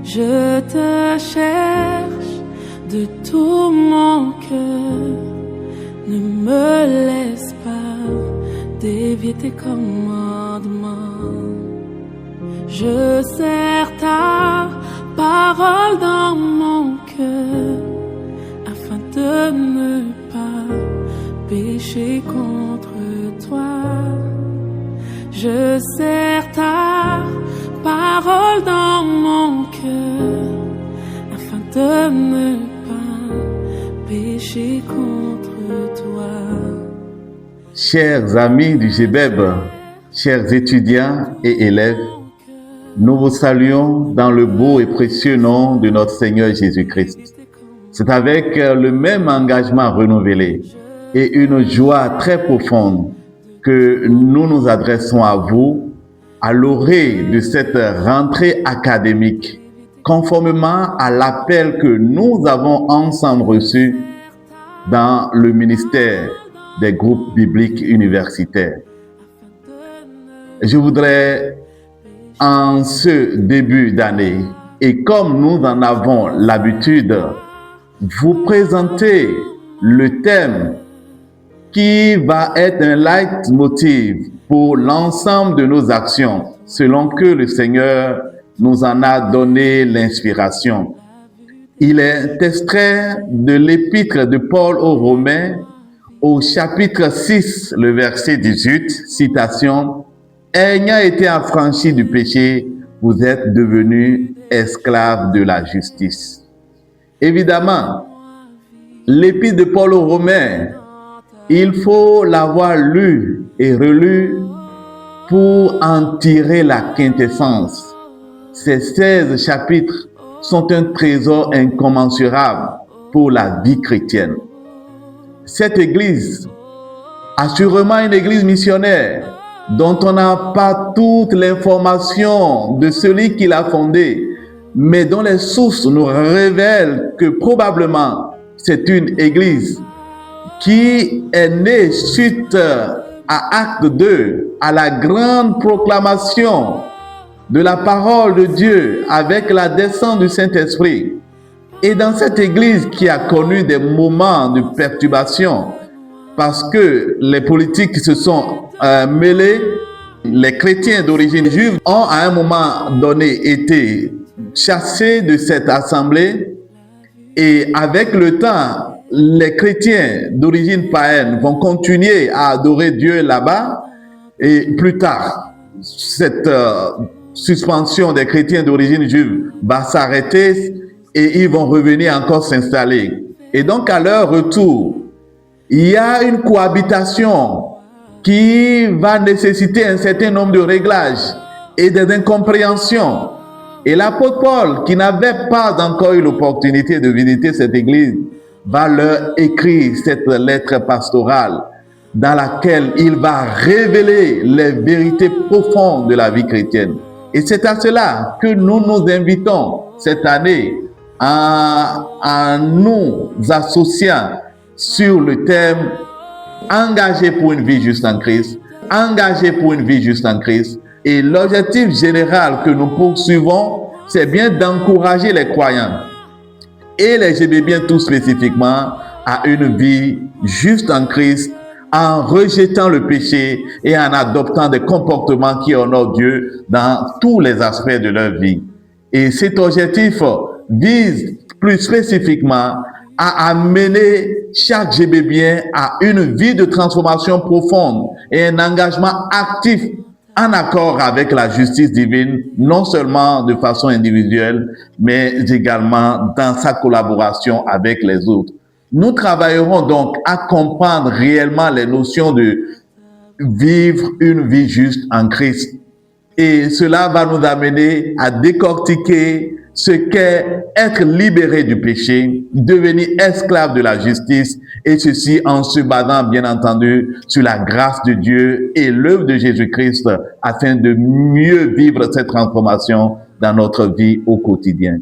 Je te cherche de tout mon cœur. Ne me laisse pas dévier tes commandements. Je serre ta parole dans mon cœur afin de ne pas pécher contre toi. Je serre ta parole dans mon cœur afin de ne pas pécher contre toi. Chers amis du GBEB, chers étudiants et élèves, nous vous saluons dans le beau et précieux nom de notre Seigneur Jésus-Christ. C'est avec le même engagement renouvelé et une joie très profonde que nous nous adressons à vous à l'orée de cette rentrée académique, conformément à l'appel que nous avons ensemble reçu dans le ministère des groupes bibliques universitaires. Je voudrais, en ce début d'année, et comme nous en avons l'habitude, vous présenter le thème qui va être un leitmotiv pour l'ensemble de nos actions, selon que le Seigneur nous en a donné l'inspiration. Il est extrait de l'épître de Paul aux Romains, au chapitre 6, le verset 18, citation, « Ayant été affranchis du péché, vous êtes devenus esclaves de la justice. » Évidemment, l'épître de Paul aux Romains, il faut l'avoir lu et relu pour en tirer la quintessence. Ces 16 chapitres sont un trésor incommensurable pour la vie chrétienne. Cette église, assurément une église missionnaire, dont on n'a pas toute l'information de celui qui l'a fondée, mais dont les sources nous révèlent que probablement c'est une église qui est née suite à Acte 2, à la grande proclamation de la parole de Dieu avec la descente du Saint-Esprit. Et dans cette église qui a connu des moments de perturbation, parce que les politiques qui se sont mêlés, les chrétiens d'origine juive ont à un moment donné été chassés de cette assemblée, et avec le temps, les chrétiens d'origine païenne vont continuer à adorer Dieu là-bas, et plus tard, cette suspension des chrétiens d'origine juive va s'arrêter et ils vont revenir encore s'installer. Et donc à leur retour, il y a une cohabitation qui va nécessiter un certain nombre de réglages et des incompréhensions. Et l'apôtre Paul, qui n'avait pas encore eu l'opportunité de visiter cette église, va leur écrire cette lettre pastorale dans laquelle il va révéler les vérités profondes de la vie chrétienne. Et c'est à cela que nous nous invitons cette année en nous associant sur le thème « Engagé pour une vie juste en Christ ». Engagé pour une vie juste en Christ. Et l'objectif général que nous poursuivons, c'est bien d'encourager les croyants et les GBébiens tout spécifiquement à une vie juste en Christ, en rejetant le péché et en adoptant des comportements qui honorent Dieu dans tous les aspects de leur vie. Et cet objectif vise plus spécifiquement à amener chaque GBébien à une vie de transformation profonde et un engagement actif en accord avec la justice divine, non seulement de façon individuelle, mais également dans sa collaboration avec les autres. Nous travaillerons donc à comprendre réellement les notions de vivre une vie juste en Christ. Et cela va nous amener à décortiquer ce qu'est être libéré du péché, devenir esclave de la justice, et ceci en se basant bien entendu sur la grâce de Dieu et l'œuvre de Jésus-Christ afin de mieux vivre cette transformation dans notre vie au quotidien.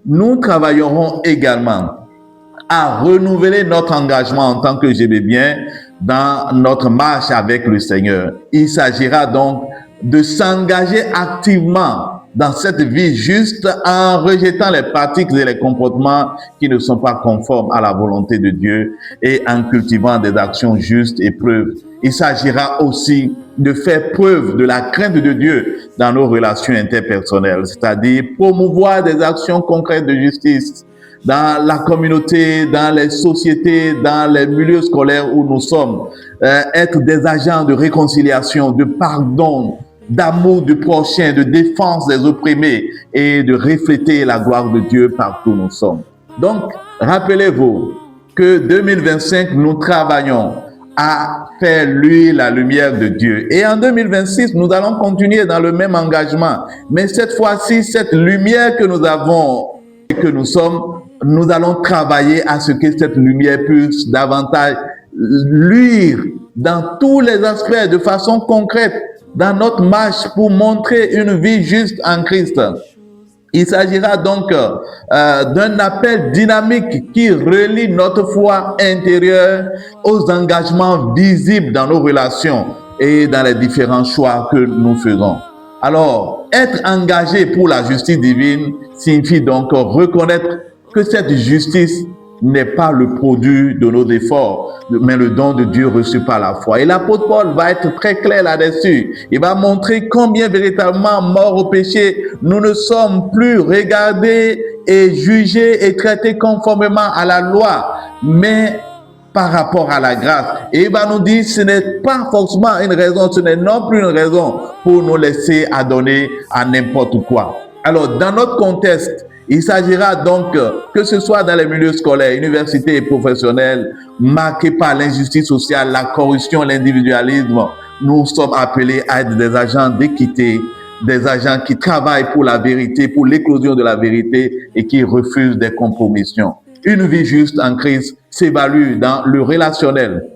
Nous travaillerons également à renouveler notre engagement en tant que GBébiens dans notre marche avec le Seigneur. Il s'agira donc de s'engager activement dans cette vie juste en rejetant les pratiques et les comportements qui ne sont pas conformes à la volonté de Dieu et en cultivant des actions justes et preuves. Il s'agira aussi de faire preuve de la crainte de Dieu dans nos relations interpersonnelles, c'est-à-dire promouvoir des actions concrètes de justice dans la communauté, dans les sociétés, dans les milieux scolaires où nous sommes, être des agents de réconciliation, de pardon, d'amour du prochain, de défense des opprimés et de refléter la gloire de Dieu partout où nous sommes. Donc, rappelez-vous que 2025, nous travaillons à faire luire la lumière de Dieu. Et en 2026, nous allons continuer dans le même engagement. Mais cette fois-ci, cette lumière que nous avons et que nous sommes, nous allons travailler à ce que cette lumière puisse davantage luire dans tous les aspects de façon concrète dans notre marche pour montrer une vie juste en Christ. Il s'agira donc d'un appel dynamique qui relie notre foi intérieure aux engagements visibles dans nos relations et dans les différents choix que nous faisons. Alors, être engagé pour la justice divine signifie donc reconnaître que cette justice n'est pas le produit de nos efforts, mais le don de Dieu reçu par la foi. Et l'apôtre Paul va être très clair là-dessus. Il va montrer combien véritablement morts au péché, nous ne sommes plus regardés et jugés et traités conformément à la loi, mais par rapport à la grâce. Et il va nous dire, ce n'est pas forcément une raison, ce n'est non plus une raison pour nous laisser adonner à n'importe quoi. Alors, dans notre contexte, il s'agira donc, que ce soit dans les milieux scolaires, universités et professionnels, marqués par l'injustice sociale, la corruption, l'individualisme, nous sommes appelés à être des agents d'équité, des agents qui travaillent pour la vérité, pour l'éclosion de la vérité et qui refusent des compromissions. Une vie juste en Christ s'évalue dans le relationnel.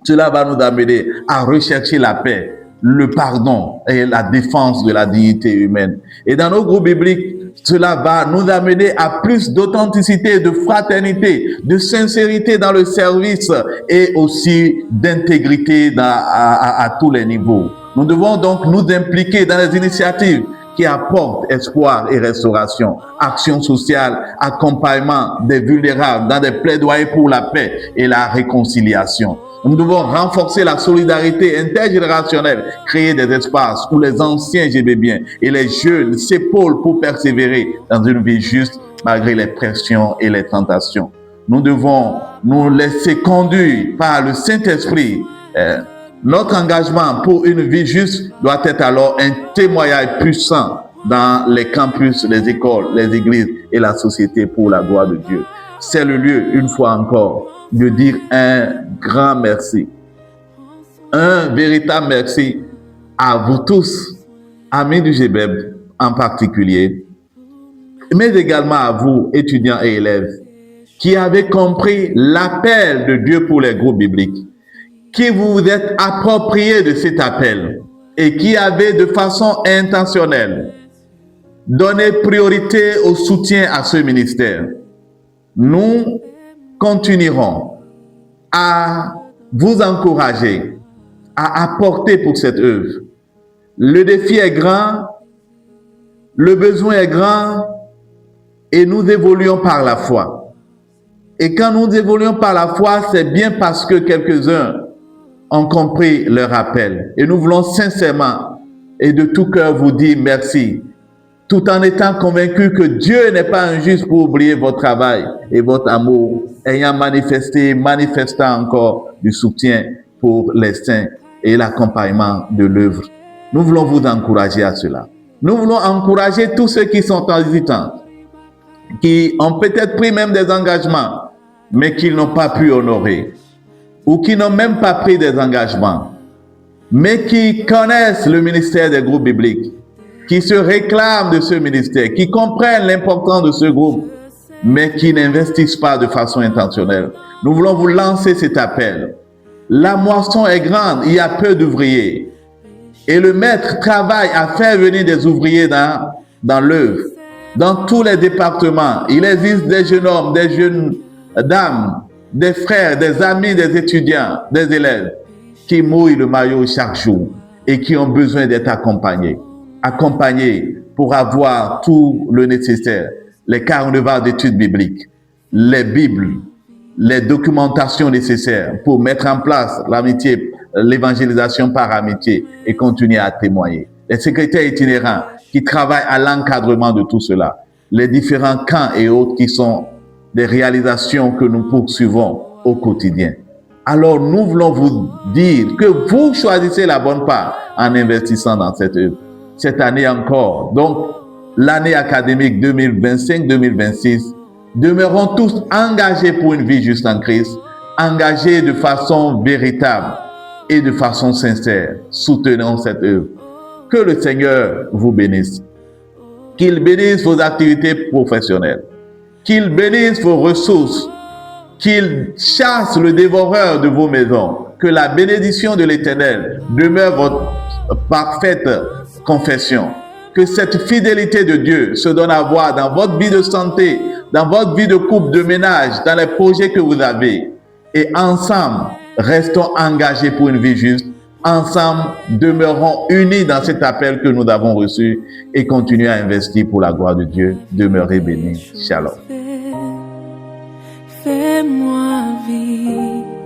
Cela va nous amener à rechercher la paix, le pardon et la défense de la dignité humaine. Et dans nos groupes bibliques, cela va nous amener à plus d'authenticité, de fraternité, de sincérité dans le service et aussi d'intégrité à tous les niveaux. Nous devons donc nous impliquer dans les initiatives qui apportent espoir et restauration, action sociale, accompagnement des vulnérables dans des plaidoyers pour la paix et la réconciliation. Nous devons renforcer la solidarité intergénérationnelle, créer des espaces où les anciens, je vais bien, et les jeunes s'épaulent pour persévérer dans une vie juste malgré les pressions et les tentations. Nous devons nous laisser conduire par le Saint-Esprit. Notre engagement pour une vie juste doit être alors un témoignage puissant dans les campus, les écoles, les églises et la société pour la gloire de Dieu. C'est le lieu, une fois encore, de dire un grand merci. Un véritable merci à vous tous, amis du GBEB en particulier, mais également à vous, étudiants et élèves, qui avez compris l'appel de Dieu pour les groupes bibliques, qui vous êtes appropriés de cet appel et qui avez de façon intentionnelle donné priorité au soutien à ce ministère. Nous continuerons à vous encourager à apporter pour cette œuvre. Le défi est grand, le besoin est grand et nous évoluons par la foi. Et quand nous évoluons par la foi, c'est bien parce que quelques-uns ont compris leur appel. Et nous voulons sincèrement et de tout cœur vous dire merci, tout en étant convaincus que Dieu n'est pas injuste pour oublier votre travail et votre amour, ayant manifestant encore du soutien pour les saints et l'accompagnement de l'œuvre. Nous voulons vous encourager à cela. Nous voulons encourager tous ceux qui sont hésitants, qui ont peut-être pris même des engagements, mais qu'ils n'ont pas pu honorer, ou qui n'ont même pas pris des engagements, mais qui connaissent le ministère des groupes bibliques, qui se réclament de ce ministère, qui comprennent l'importance de ce groupe, mais qui n'investissent pas de façon intentionnelle. Nous voulons vous lancer cet appel. La moisson est grande, il y a peu d'ouvriers. Et le maître travaille à faire venir des ouvriers dans l'œuvre. Dans tous les départements, il existe des jeunes hommes, des jeunes dames, des frères, des amis, des étudiants, des élèves qui mouillent le maillot chaque jour et qui ont besoin d'être accompagnés pour avoir tout le nécessaire, les carnivals d'études bibliques, les Bibles, les documentations nécessaires pour mettre en place l'amitié, l'évangélisation par amitié et continuer à témoigner. Les secrétaires itinérants qui travaillent à l'encadrement de tout cela, les différents camps et autres qui sont des réalisations que nous poursuivons au quotidien. Alors nous voulons vous dire que vous choisissez la bonne part en investissant dans cette œuvre. Cette année encore, donc l'année académique 2025-2026, demeurons tous engagés pour une vie juste en Christ, engagés de façon véritable et de façon sincère. Soutenons cette œuvre. Que le Seigneur vous bénisse. Qu'il bénisse vos activités professionnelles. Qu'il bénisse vos ressources. Qu'il chasse le dévoreur de vos maisons. Que la bénédiction de l'Éternel demeure votre parfaite confession. Que cette fidélité de Dieu se donne à voir dans votre vie de santé, dans votre vie de couple, de ménage, dans les projets que vous avez. Et ensemble, restons engagés pour une vie juste. Ensemble, demeurons unis dans cet appel que nous avons reçu et continuons à investir pour la gloire de Dieu. Demeurez bénis. Shalom. Fais-moi vivre